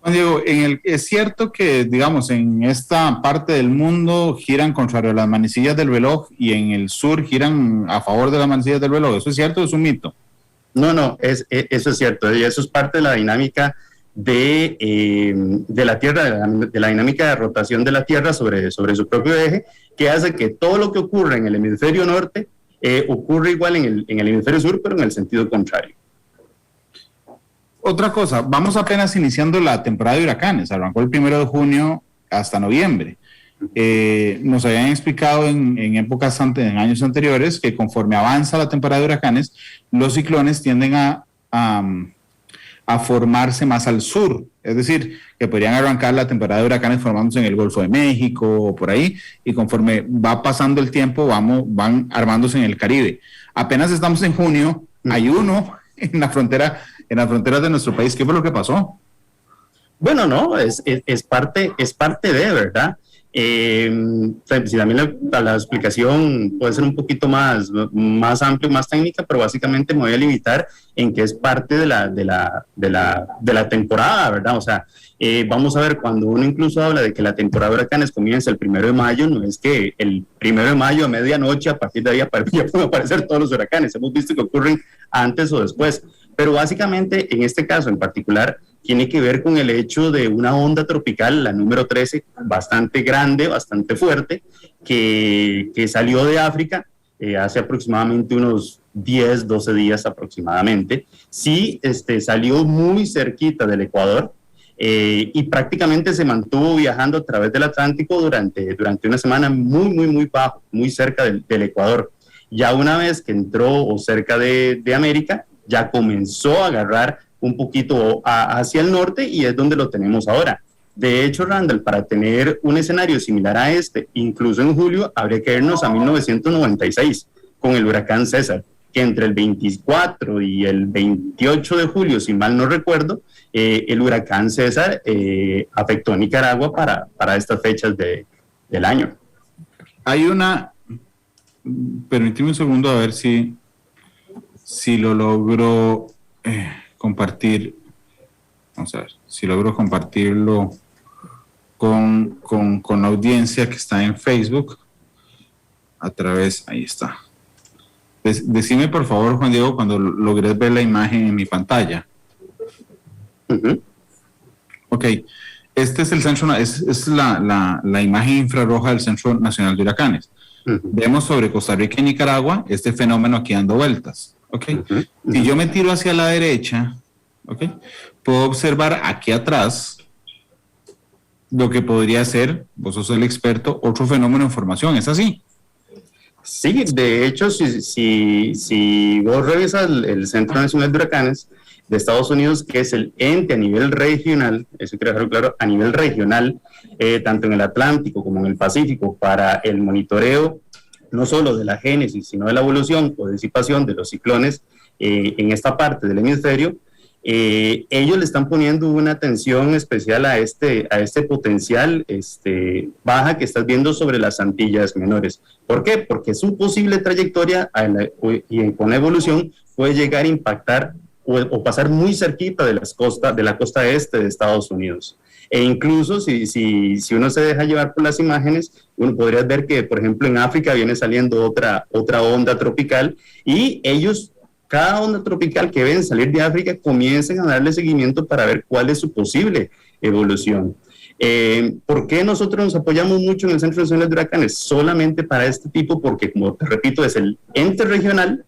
Juan Diego, es cierto que, digamos, en esta parte del mundo giran contrario a las manecillas del reloj y en el sur giran a favor de las manecillas del reloj. ¿Eso es cierto o es un mito? No, eso es cierto. Y eso es parte de la dinámica de la Tierra, de la dinámica de rotación de la Tierra sobre su propio eje, que hace que todo lo que ocurre en el hemisferio norte ocurre igual en el hemisferio sur, pero en el sentido contrario. Otra cosa, vamos apenas iniciando la temporada de huracanes, arrancó el 1 de junio hasta noviembre. nos habían explicado en años anteriores, que conforme avanza la temporada de huracanes, los ciclones tienden a formarse más al sur, es decir, que podrían arrancar la temporada de huracanes formándose en el Golfo de México o por ahí, y conforme va pasando el tiempo van armándose en el Caribe. Apenas estamos en junio, hay uno en la frontera de nuestro país. ¿Qué fue lo que pasó? Bueno, no, es parte de, ¿verdad? Si también la explicación puede ser un poquito más amplia, más técnica, pero básicamente me voy a limitar en que es parte de la temporada, ¿verdad? O sea, vamos a ver, cuando uno incluso habla de que la temporada de huracanes comienza el 1 de mayo, no es que el 1 de mayo a medianoche, a partir de ahí ya pueden aparecer todos los huracanes. Hemos visto que ocurren antes o después, pero básicamente en este caso en particular tiene que ver con el hecho de una onda tropical, la número 13, bastante grande, bastante fuerte, que salió de África hace aproximadamente unos 10, 12 días aproximadamente. Sí, salió muy cerquita del Ecuador y prácticamente se mantuvo viajando a través del Atlántico durante una semana muy bajo, muy cerca del Ecuador. Ya una vez que entró o cerca de América, ya comenzó a agarrar un poquito hacia el norte y es donde lo tenemos ahora. De hecho, Randall, para tener un escenario similar a este, incluso en julio, habría que irnos a 1996 con el huracán César, que entre el 24 y el 28 de julio, si mal no recuerdo, el huracán César afectó a Nicaragua para estas fechas del año. Hay una... Permíteme un segundo a ver si lo logro... compartir, vamos a ver, si logro compartirlo con la audiencia que está en Facebook a través, ahí está. Decime por favor, Juan Diego, cuando logres ver la imagen en mi pantalla. Uh-huh. Ok, este es el centro, es la imagen infrarroja del Centro Nacional de Huracanes. Uh-huh. Vemos sobre Costa Rica y Nicaragua este fenómeno aquí dando vueltas. Okay. Uh-huh. Si yo me tiro hacia la derecha, okay, puedo observar aquí atrás lo que podría ser, vos sos el experto, otro fenómeno en formación. ¿Es así? Sí, de hecho, si vos revisas el Centro Nacional de Huracanes de Estados Unidos, que es el ente a nivel regional, eso quiero dejarlo claro, a nivel regional, tanto en el Atlántico como en el Pacífico, para el monitoreo no solo de la génesis, sino de la evolución o disipación de los ciclones en esta parte del hemisferio, ellos le están poniendo una atención especial a este potencial baja que estás viendo sobre las Antillas Menores. ¿Por qué? Porque su posible trayectoria y con la evolución puede llegar a impactar o pasar muy cerquita de la costa este de Estados Unidos. E incluso si uno se deja llevar por las imágenes, uno podría ver que, por ejemplo, en África viene saliendo otra onda tropical y ellos, cada onda tropical que ven salir de África, comienzan a darle seguimiento para ver cuál es su posible evolución. ¿Por qué nosotros nos apoyamos mucho en el Centro Nacional de Huracanes? Solamente para este tipo, porque, como te repito, es el ente regional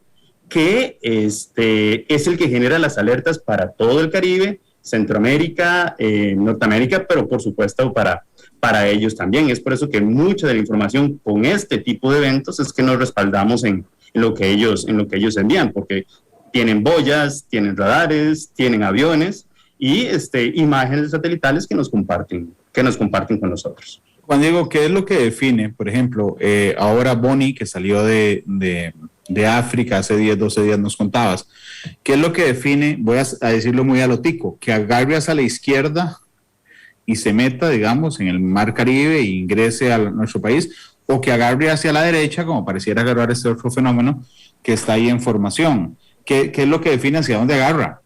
que es el que genera las alertas para todo el Caribe, Centroamérica, Norteamérica, pero por supuesto para ellos también. Es por eso que mucha de la información con este tipo de eventos es que nos respaldamos en lo que ellos envían, porque tienen boyas, tienen radares, tienen aviones y imágenes satelitales que nos comparten con nosotros. Juan Diego, ¿qué es lo que define, por ejemplo, ahora Bonnie, que salió de África hace 10, 12 días, nos contabas, qué es lo que define, voy a decirlo muy a lo tico, que agarre hacia la izquierda y se meta, digamos, en el Mar Caribe e ingrese a nuestro país, o que agarre hacia la derecha, como pareciera agarrar este otro fenómeno que está ahí en formación? ¿Qué es lo que define hacia dónde agarra?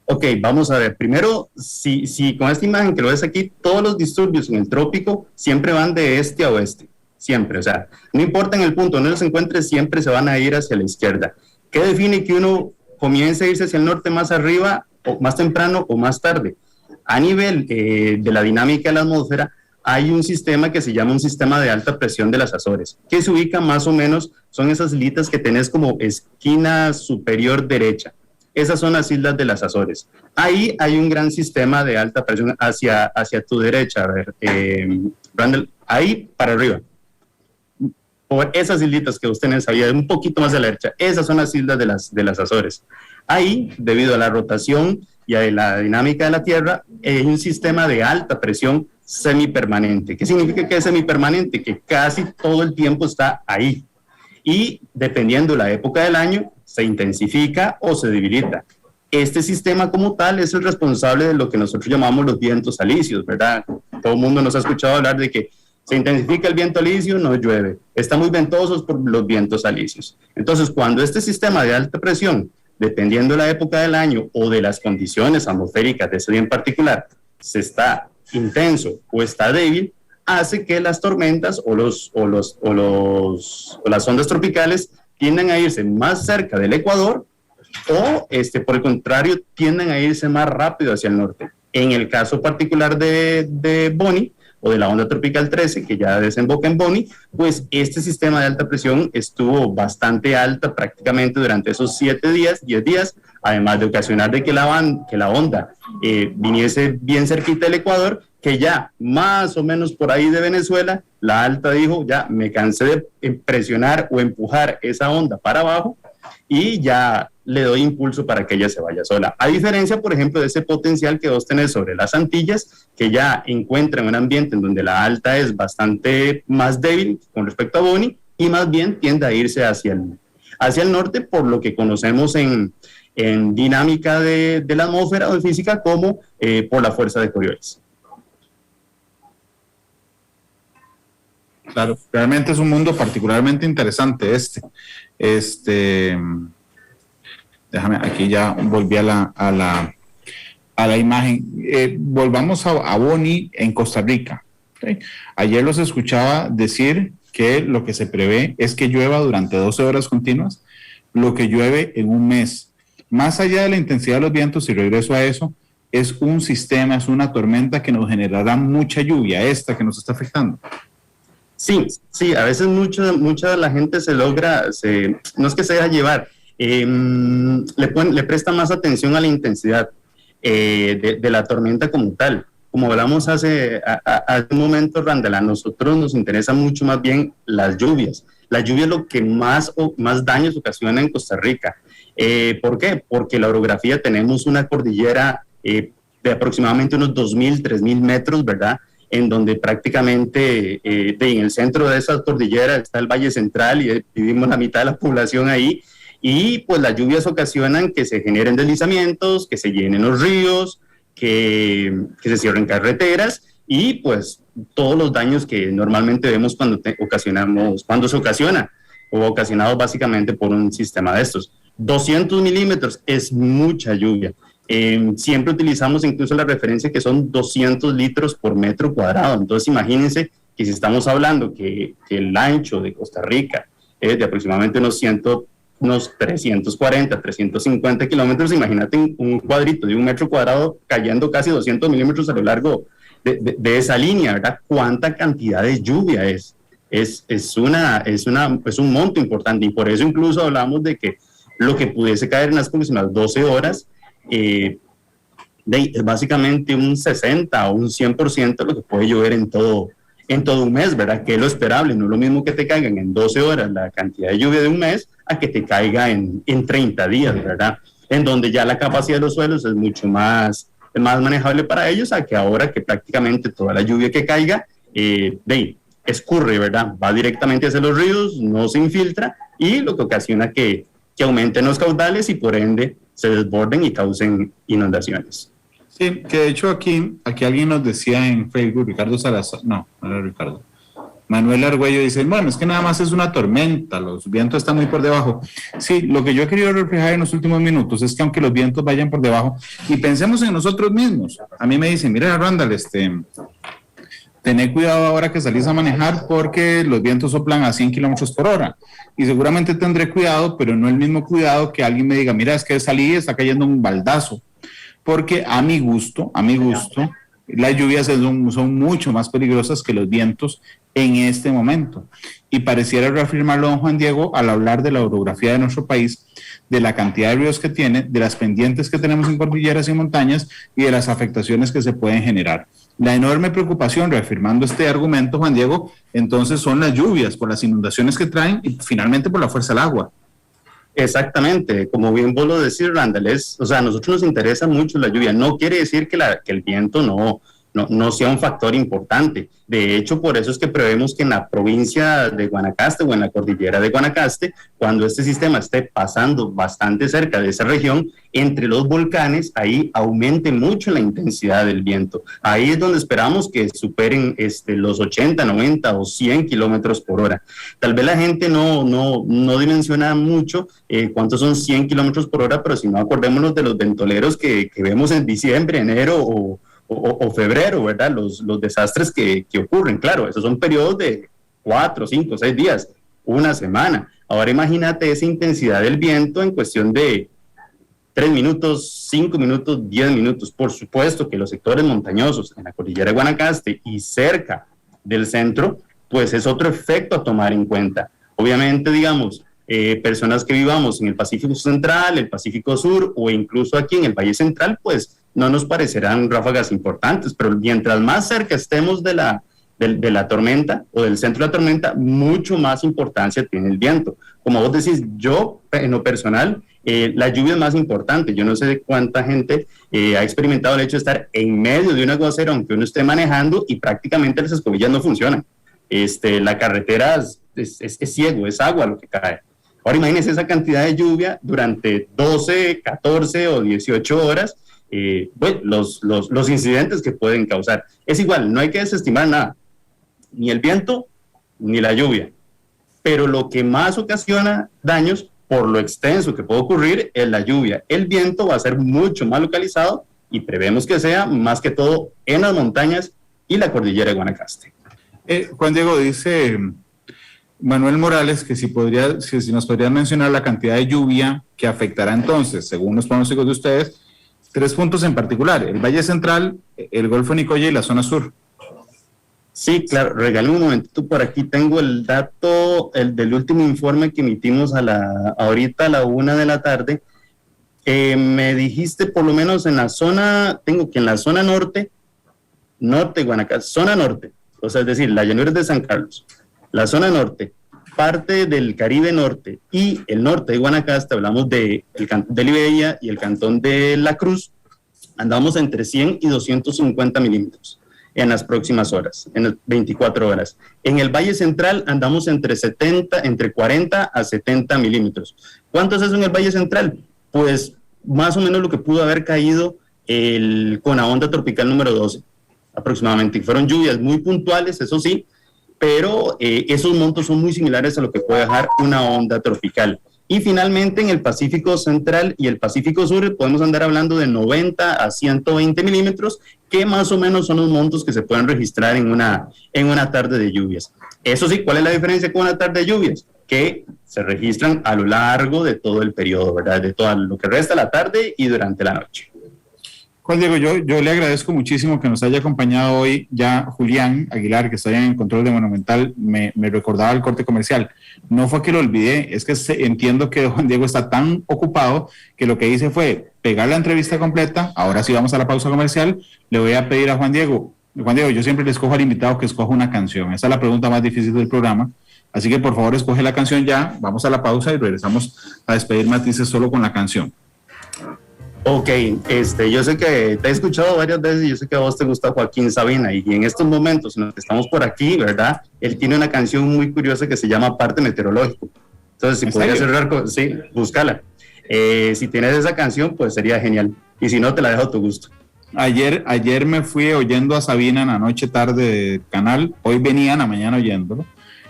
Ok, vamos a ver. Primero, si con esta imagen que lo ves aquí, todos los disturbios en el trópico siempre van de este a oeste. Siempre, o sea, no importa en el punto donde se encuentre, siempre se van a ir hacia la izquierda. ¿Qué define que uno comience a irse hacia el norte más arriba, o más temprano o más tarde? A nivel de la dinámica de la atmósfera, hay un sistema que se llama un sistema de alta presión de las Azores, que se ubica más o menos, son esas islitas que tenés como esquina superior derecha. Esas son las islas de las Azores. Ahí hay un gran sistema de alta presión hacia tu derecha. A ver, Randall, ahí para arriba. Por esas islitas que ustedes sabían, un poquito más a la derecha, esas son las islas de las Azores. Ahí, debido a la rotación y a la dinámica de la Tierra, hay un sistema de alta presión semipermanente. ¿Qué significa que es semipermanente? Que casi todo el tiempo está ahí. Y dependiendo de la época del año, se intensifica o se debilita. Este sistema como tal es el responsable de lo que nosotros llamamos los vientos alisios, ¿verdad? Todo el mundo nos ha escuchado hablar de que se intensifica el viento alisio, no llueve. Está muy ventosos por los vientos alisios. Entonces, cuando este sistema de alta presión, dependiendo de la época del año o de las condiciones atmosféricas de ese día en particular, se está intenso o está débil, hace que las tormentas o las ondas tropicales tiendan a irse más cerca del Ecuador o, por el contrario, tienden a irse más rápido hacia el norte. En el caso particular de Bonnie, o de la onda tropical 13, que ya desemboca en Bonnie, pues este sistema de alta presión estuvo bastante alta prácticamente durante esos 10 días, además de ocasionar de que la onda viniese bien cerquita del Ecuador, que ya más o menos por ahí de Venezuela, la alta dijo, ya me cansé de presionar o empujar esa onda para abajo y ya le doy impulso para que ella se vaya sola. A diferencia, por ejemplo, de ese potencial que vos tenés sobre las Antillas, que ya encuentran un ambiente en donde la alta es bastante más débil con respecto a Bonnie y más bien tiende a irse hacia el norte, por lo que conocemos en dinámica de la atmósfera o de física como por la fuerza de Coriolis. Claro, realmente es un mundo particularmente interesante déjame, aquí ya volví a la imagen. Volvamos a Bonnie en Costa Rica. ¿Okay? Ayer los escuchaba decir que lo que se prevé es que llueva durante 12 horas continuas, lo que llueve en un mes. Más allá de la intensidad de los vientos, y regreso a eso, es un sistema, es una tormenta que nos generará mucha lluvia, esta que nos está afectando. Sí, a veces mucha de la gente no es que se deja llevar, le presta más atención a la intensidad de la tormenta como tal. Como hablamos hace un momento, Randall, a nosotros nos interesa mucho más bien las lluvias. La lluvia es lo que más daños ocasiona en Costa Rica. ¿Por qué? Porque la orografía tenemos una cordillera de aproximadamente unos 2.000, 3.000 metros, ¿verdad?, en donde prácticamente en el centro de esa cordillera está el Valle Central y vivimos la mitad de la población ahí, y pues las lluvias ocasionan que se generen deslizamientos, que se llenen los ríos, que se cierren carreteras y pues todos los daños que normalmente vemos cuando se ocasiona o ocasionados básicamente por un sistema de estos. 200 milímetros es mucha lluvia. Siempre utilizamos incluso la referencia que son 200 litros por metro cuadrado. Entonces imagínense que si estamos hablando que el ancho de Costa Rica es de aproximadamente unos 340, 350 kilómetros, imagínate un cuadrito de 1 metro cuadrado cayendo casi 200 milímetros a lo largo de esa línea, ¿verdad? ¿Cuánta cantidad de lluvia es? Es un monto importante, y por eso incluso hablamos de que lo que pudiese caer en las próximas 12 horas es básicamente un 60 o un 100% de lo que puede llover en todo un mes, ¿verdad? Que es lo esperable. No es lo mismo que te caigan en 12 horas la cantidad de lluvia de un mes a que te caiga en 30 días, ¿verdad? En donde ya la capacidad de los suelos es mucho más manejable para ellos, a que ahora que prácticamente toda la lluvia que caiga escurre, ¿verdad? Va directamente hacia los ríos, no se infiltra, y lo que ocasiona que aumenten los caudales y por ende se desborden y causen inundaciones. Sí, que de hecho aquí alguien nos decía en Facebook, Ricardo Salazar, no era Ricardo, Manuel Argüello dice, bueno, es que nada más es una tormenta, los vientos están muy por debajo. Sí, lo que yo he querido reflejar en los últimos minutos es que aunque los vientos vayan por debajo, y pensemos en nosotros mismos, a mí me dicen, mira Randall, tené cuidado ahora que salís a manejar porque los vientos soplan a 100 kilómetros por hora. Y seguramente tendré cuidado, pero no el mismo cuidado que alguien me diga, mira, es que salí y está cayendo un baldazo. Porque a mi gusto, las lluvias son mucho más peligrosas que los vientos en este momento. Y pareciera reafirmarlo don Juan Diego al hablar de la orografía de nuestro país, de la cantidad de ríos que tiene, de las pendientes que tenemos en cordilleras y montañas y de las afectaciones que se pueden generar. La enorme preocupación, reafirmando este argumento, Juan Diego, entonces son las lluvias por las inundaciones que traen y finalmente por la fuerza del agua. Exactamente, como bien vos lo decís, Randall, o sea, a nosotros nos interesa mucho la lluvia. No quiere decir que el viento no sea un factor importante. De hecho, por eso es que prevemos que en la provincia de Guanacaste o en la cordillera de Guanacaste, cuando este sistema esté pasando bastante cerca de esa región, entre los volcanes, ahí aumente mucho la intensidad del viento. Ahí es donde esperamos que superen los 80, 90 o 100 kilómetros por hora. Tal vez la gente no dimensiona mucho cuántos son 100 kilómetros por hora, pero si no, acordémonos de los ventoleros que vemos en diciembre, enero o febrero, ¿verdad? Los desastres que ocurren, claro, esos son periodos de 4, 5, 6 días, una semana. Ahora imagínate esa intensidad del viento en cuestión de 3 minutos, 5 minutos, 10 minutos. Por supuesto que los sectores montañosos en la cordillera de Guanacaste y cerca del centro, pues es otro efecto a tomar en cuenta. Obviamente, digamos, personas que vivamos en el Pacífico Central, el Pacífico Sur o incluso aquí en el Valle Central, pues no nos parecerán ráfagas importantes, pero mientras más cerca estemos de la tormenta o del centro de la tormenta, mucho más importancia tiene el viento. Como vos decís, yo en lo personal, la lluvia es más importante. Yo no sé cuánta gente ha experimentado el hecho de estar en medio de un aguacero, aunque uno esté manejando y prácticamente las escobillas no funcionan. La carretera es ciego, es agua lo que cae. Ahora imagínense esa cantidad de lluvia durante 12, 14 o 18 horas, bueno, los incidentes que pueden causar. Es igual, no hay que desestimar nada, ni el viento ni la lluvia, pero lo que más ocasiona daños por lo extenso que puede ocurrir es la lluvia. El viento va a ser mucho más localizado y prevemos que sea más que todo en las montañas y la cordillera de Guanacaste. Juan Diego, dice Manuel Morales que si nos podrían mencionar la cantidad de lluvia que afectará entonces, según los pronósticos de ustedes, 3 puntos en particular: el Valle Central, el Golfo de Nicoya y la zona sur. Sí, claro, regálame un momentito, por aquí tengo el dato, el del último informe que emitimos ahorita a la 1 de la tarde. Me dijiste por lo menos en la zona, tengo que en la zona norte Guanacaste, zona norte, o sea, es decir, la llanura de San Carlos, la zona norte, parte del Caribe norte y el norte de Guanacaste, hablamos del cantón de Libella y el cantón de La Cruz, andamos entre 100 y 250 milímetros en las próximas horas, en las 24 horas. En el Valle Central andamos entre 40 a 70 milímetros. ¿Cuánto es eso en el Valle Central? Pues más o menos lo que pudo haber caído con la onda tropical número 12, aproximadamente. Fueron lluvias muy puntuales, eso sí, pero esos montos son muy similares a lo que puede dejar una onda tropical. Y finalmente en el Pacífico Central y el Pacífico Sur podemos andar hablando de 90 a 120 milímetros, que más o menos son los montos que se pueden registrar en una tarde de lluvias. Eso sí, ¿cuál es la diferencia con una tarde de lluvias? Que se registran a lo largo de todo el periodo, ¿verdad? De todo lo que resta la tarde y durante la noche. Juan Diego, yo le agradezco muchísimo que nos haya acompañado hoy. Ya Julián Aguilar, que está allá en control de Monumental, me recordaba el corte comercial. No fue que lo olvidé, es que entiendo que Juan Diego está tan ocupado que lo que hice fue pegar la entrevista completa. Ahora sí vamos a la pausa comercial. Le voy a pedir a Juan Diego, yo siempre le escojo al invitado que escoja una canción. Esa es la pregunta más difícil del programa. Así que por favor escoge la canción ya, vamos a la pausa y regresamos a despedir matices solo con la canción. Ok, yo sé que te he escuchado varias veces y yo sé que a vos te gusta Joaquín Sabina y en estos momentos en los que estamos por aquí, ¿verdad? Él tiene una canción muy curiosa que se llama Parte Meteorológico. Entonces, si podrías cerrar, sí, búscala. Si tienes esa canción, pues sería genial. Y si no, te la dejo a tu gusto. Ayer me fui oyendo a Sabina en la noche tarde de canal, hoy venía en la mañana oyéndolo,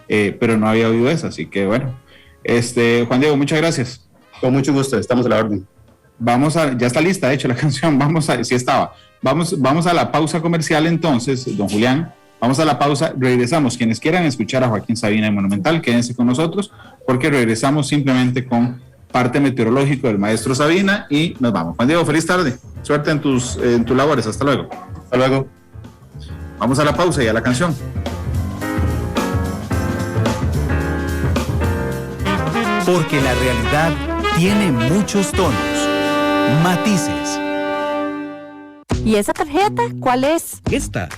pero no había oído esa, así que bueno. Juan Diego, muchas gracias. Con mucho gusto, estamos a la orden. Ya está lista, de hecho, la canción. Vamos a la pausa comercial entonces, don Julián. Vamos a la pausa, regresamos. Quienes quieran escuchar a Joaquín Sabina en Monumental, quédense con nosotros, porque regresamos simplemente con Parte Meteorológico del maestro Sabina y nos vamos. Juan Diego, feliz tarde. Suerte en tus labores. Hasta luego. Hasta luego. Vamos a la pausa y a la canción. Porque la realidad tiene muchos tonos, matices. ¿Y esa tarjeta cuál es? Esta,